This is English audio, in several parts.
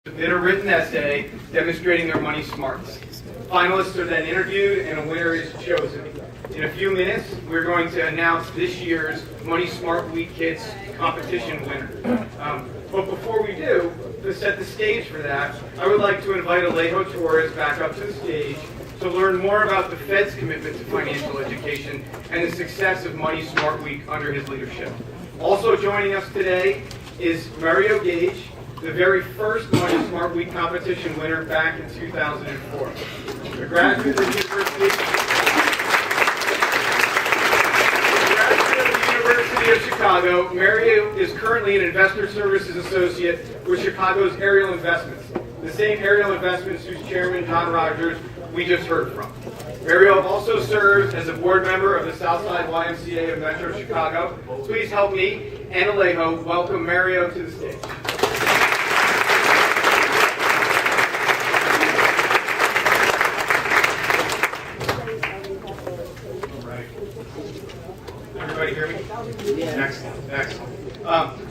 submit a written essay demonstrating their money smarts. Finalists are then interviewed and a winner is chosen. In a few minutes, we're going to announce this year's Money Smart Week Kids competition winner. But before we do, to set the stage for that, I would like to invite Alejo Torres back up to the stage to learn more about the Fed's commitment to financial education and the success of Money Smart Week under his leadership. Also joining us today is Mario Gage, the very first Money Smart Week competition winner back in 2004. A graduate of the University of Chicago, Mario is currently an investor services associate with Chicago's Ariel Investments, the same Ariel Investments whose chairman, John Rogers, we just heard from. Mario also serves as a board member of the Southside YMCA of Metro Chicago. Please help me and Alejo welcome Mario to the stage. Everybody hear me? Yeah. Excellent, excellent.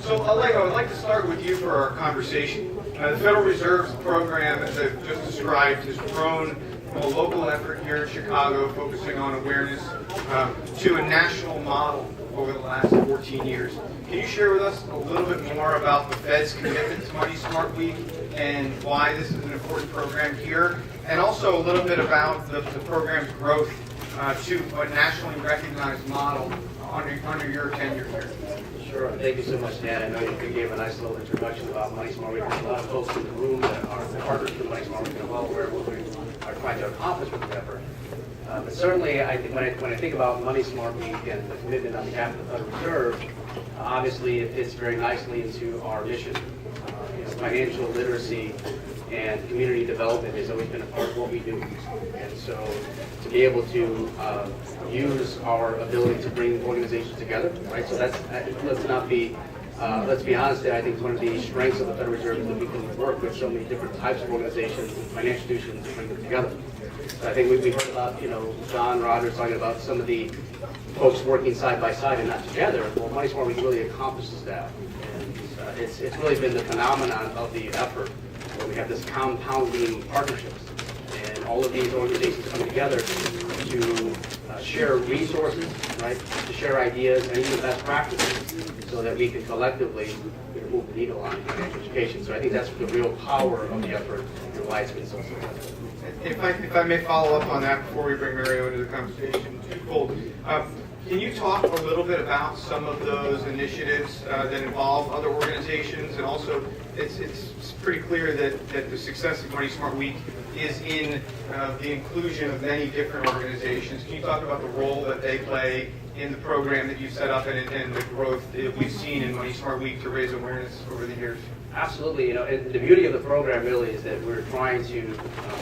So Alejo, I'd like to start with you for our conversation. The Federal Reserve's program, as I've just described, has grown from a local effort here in Chicago focusing on awareness to a national model over the last 14 years. Can you share with us a little bit more about the Fed's commitment to Money Smart Week and why this is an important program here, and also a little bit about the program's growth to a nationally recognized model under your tenure here? Sure. Thank you so much, Dan. I know you gave a nice little introduction about Money Smart Week. There's a lot of folks in the room that are partners with Money Smart Week and well aware of what we are trying to accomplish with the effort. But certainly, I think when I think about Money Smart Week and the commitment on behalf of the Federal Reserve, obviously it fits very nicely into our mission. Financial literacy and community development has always been a part of what we do. And so to be able to use our ability to bring organizations together, right? So that's, let's be honest, I think one of the strengths of the Federal Reserve is that we can work with so many different types of organizations and financial institutions to bring them together. So I think we heard about, John Rogers talking about some of the folks working side by side and not together. Well, Money Smart Week really accomplishes that. And it's really been the phenomenon of the effort where we have this compounding partnerships. And all of these organizations come together to share resources, right? To share ideas and even best practices so that we can collectively move the needle on financial education. So I think that's the real power of the effort and why it's been so successful. If I may follow up on that before we bring Mario into the conversation, twofold. Can you talk a little bit about some of those initiatives that involve other organizations? And also, it's pretty clear that the success of Money Smart Week is in the inclusion of many different organizations. Can you talk about the role that they play in the program that you set up and the growth that we've seen in Money Smart Week to raise awareness over the years? Absolutely. And the beauty of the program really is that we're trying to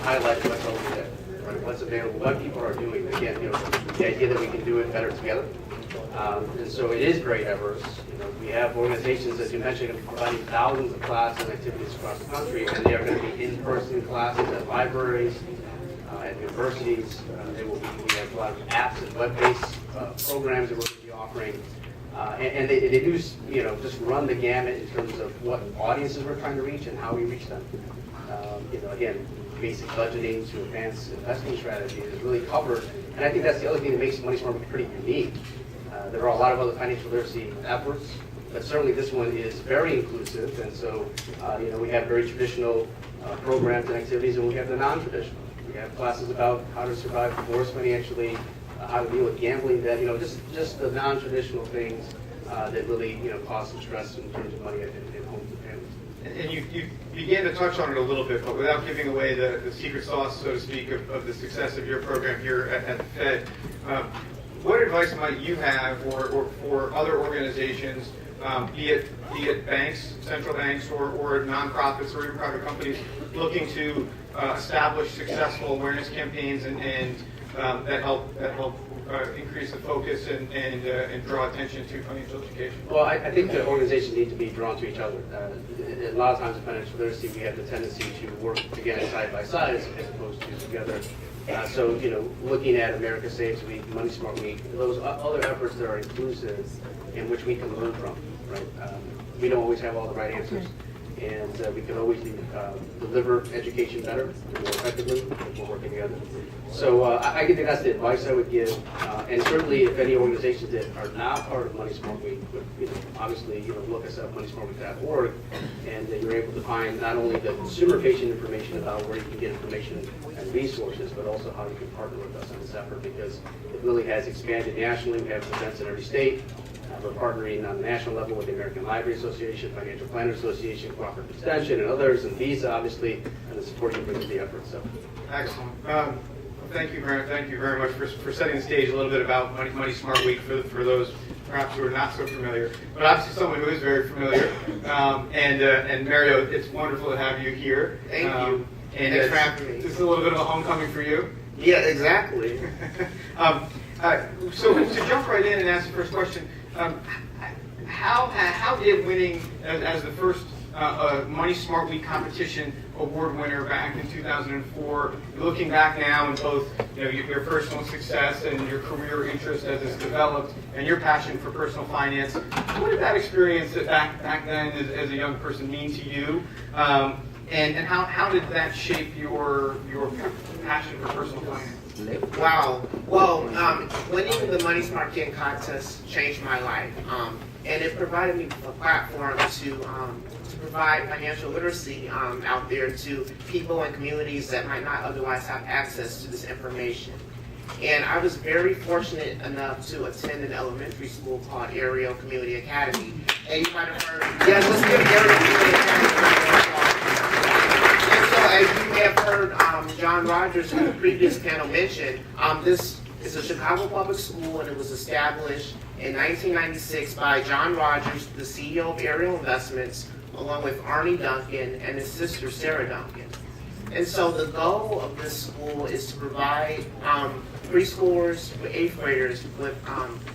highlight what's over there, right? What's available, what people are doing. Again, the idea that we can do it better together. And so it is very diverse. We have organizations, as you mentioned, providing thousands of classes and activities across the country, and they are going to be in-person classes at libraries, at universities. We have a lot of apps and web-based programs that we're going to be offering. And they do, just run the gamut in terms of what audiences we're trying to reach and how we reach them. Again, basic budgeting to advanced investing strategies is really covered. And I think that's the other thing that makes Money Smart Week pretty unique. There are a lot of other financial literacy efforts, but certainly this one is very inclusive. And so, we have very traditional programs and activities, and we have the non-traditional. We have classes about how to survive divorce financially, how to deal with gambling debt, just the non-traditional things that really, cause some stress in terms of money in homes and families. And you began to touch on it a little bit, but without giving away the secret sauce, so to speak, of the success of your program here at the Fed, what advice might you have for other organizations, be it banks, central banks, or nonprofits, or even private companies, looking to establish successful awareness campaigns and that help increase the focus and draw attention to financial education? Well, I think the organizations need to be drawn to each other. A lot of times in financial literacy, we have the tendency to work together side by side as opposed to together. So, looking at America Saves Week, Money Smart Week, those other efforts that are inclusive in which we can learn from, right? We don't always have all the right answers. and we can always deliver education better and more effectively if we're working together. So I think that's the advice I would give, and certainly if any organizations that are not part of Money Smart Week would obviously look us up moneysmartweek.org, and that you're able to find not only the consumer-facing information about where you can get information and resources, but also how you can partner with us on this effort, because it really has expanded nationally. We have events in every state. We're partnering on the national level with the American Library Association, Financial Planners Association, Cooperative Extension, and others, and Visa, obviously, and the support you bring to the effort. So, excellent. Thank you very much for setting the stage a little bit about Money Smart Week for those perhaps who are not so familiar, but obviously someone who is very familiar. And Mario, it's wonderful to have you here. Thank you. And Thanks for having me. This is a little bit of a homecoming for you. Yeah, exactly. So to jump right in and ask the first question, how did winning as the first Money Smart Week competition award winner back in 2004, looking back now in both your personal success and your career interest as it's developed and your passion for personal finance, what did that experience back then as a young person mean to you? And how did that shape your passion for personal finance? Wow. Well, winning the Money Smart Kid contest changed my life, and it provided me a platform to provide financial literacy out there to people and communities that might not otherwise have access to this information. And I was very fortunate enough to attend an elementary school called Ariel Community Academy. And you might have heard, yes, let's give Ariel Community Academy. And so, as you may have heard John Rogers in the previous panel mention, this is a Chicago public school, and it was established in 1996 by John Rogers, the CEO of Ariel Investments, along with Arnie Duncan and his sister Sarah Duncan. And so the goal of this school is to provide preschoolers, 8th graders with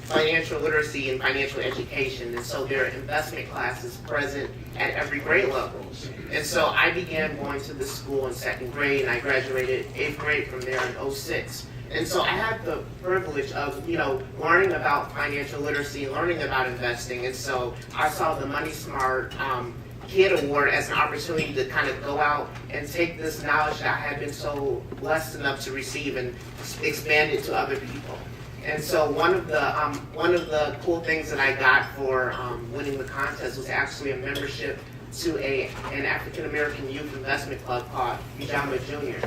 financial literacy and financial education. And so there are investment classes present at every grade level. And so I began going to this school in 2nd grade, and I graduated 8th grade from there in 2006. And so I had the privilege of, learning about financial literacy, learning about investing. And so I saw the Money Smart Kid Award as an opportunity to kind of go out and take this knowledge that I had been so blessed enough to receive and expand it to other people. And so one of the cool things that I got for winning the contest was actually a membership to an African American youth investment club called Ujamaa Junior.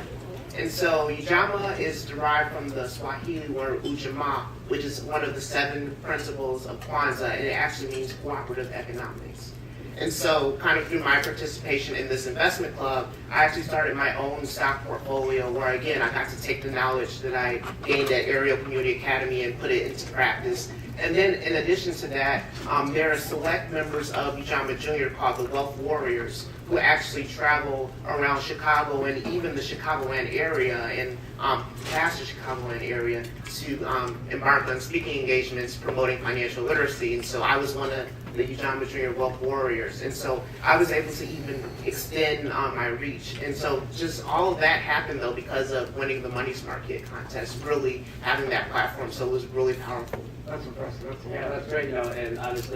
And so Ujamaa is derived from the Swahili word Ujamaa, which is one of the 7 principles of Kwanzaa, and it actually means cooperative economics. And so kind of through my participation in this investment club, I actually started my own stock portfolio where, again, I got to take the knowledge that I gained at Ariel Community Academy and put it into practice. And then in addition to that, there are select members of Ujamaa Junior called the Wealth Warriors who actually travel around Chicago and even the Chicagoland area and past the Chicagoland area to embark on speaking engagements promoting financial literacy. And so I was one of the Ujamaa Junior Wealth Warriors. And so I was able to even extend my reach. And so just all of that happened, though, because of winning the Money Smart Kid contest, really having that platform. So it was really powerful. That's impressive. yeah, that's great. And honestly,